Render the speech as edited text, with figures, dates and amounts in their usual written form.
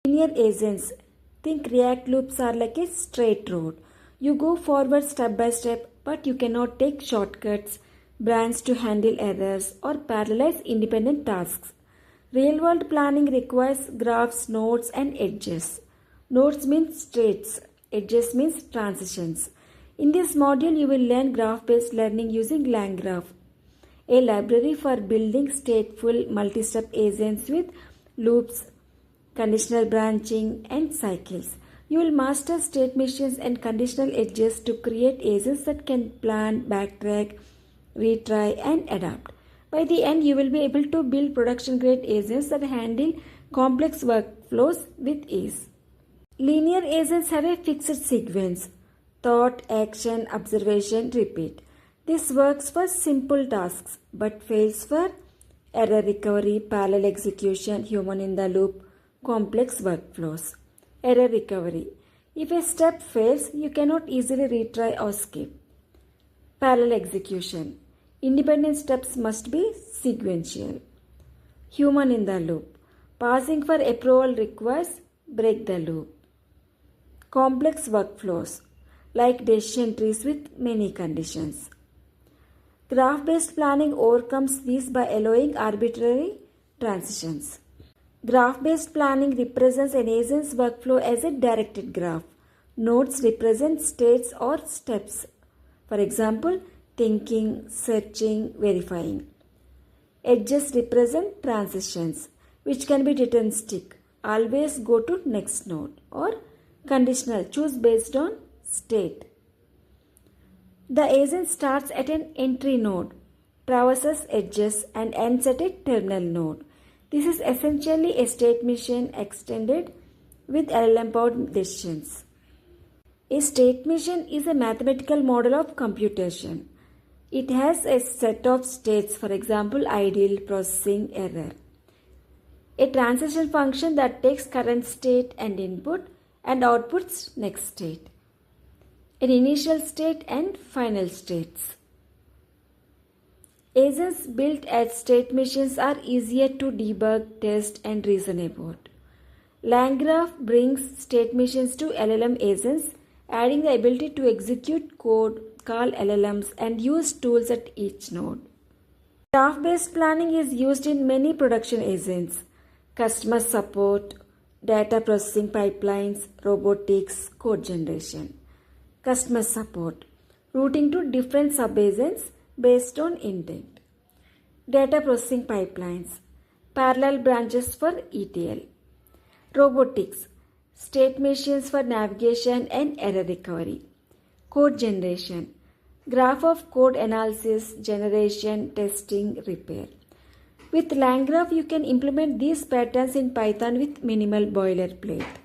Linear agents. Think React loops are like a straight road. You go forward step by step, but you cannot take shortcuts, branch to handle errors, or parallelize independent tasks. Real world planning requires graphs, nodes, and edges. Nodes means states, edges means transitions. In this module, you will learn graph based learning using LangGraph, a library for building stateful multi step agents with loops, conditional branching, and cycles. You will master state machines and conditional edges to create agents that can plan, backtrack, retry, and adapt. By the end, you will be able to build production grade agents that handle complex workflows with ease. Linear agents have a fixed sequence: thought, action, observation, repeat. This works for simple tasks but fails for error recovery, parallel execution, human in the loop, complex workflows. Error recovery. If a step fails, you cannot easily retry or skip. Parallel execution. Independent steps must be sequential. Human in the loop. Pausing for approval requires break the loop. Complex workflows like decision trees with many conditions. Graph-based planning overcomes these by allowing arbitrary transitions. Graph-based planning represents an agent's workflow as a directed graph. Nodes represent states or steps. For example, thinking, searching, verifying. Edges represent transitions, which can be deterministic. Always go to next node, or conditional, choose based on state. The agent starts at an entry node, traverses edges, and ends at a terminal node. This is essentially a state machine extended with LLM-powered decisions. A state machine is a mathematical model of computation. It has a set of states, for example, ideal, processing, error. A transition function that takes current state and input and outputs next state. An initial state and final states. Agents built as state machines are easier to debug, test, and reason about. LangGraph brings state machines to LLM agents, adding the ability to execute code, call LLMs, and use tools at each node. Graph-based planning is used in many production agents: customer support, data processing pipelines, robotics, code generation. Customer support, routing to different sub-agents based on intent. Data processing pipelines, parallel branches for ETL. Robotics, state machines for navigation and error recovery. Code generation, graph of code analysis, generation, testing, repair. With LangGraph, you can implement these patterns in Python with minimal boilerplate.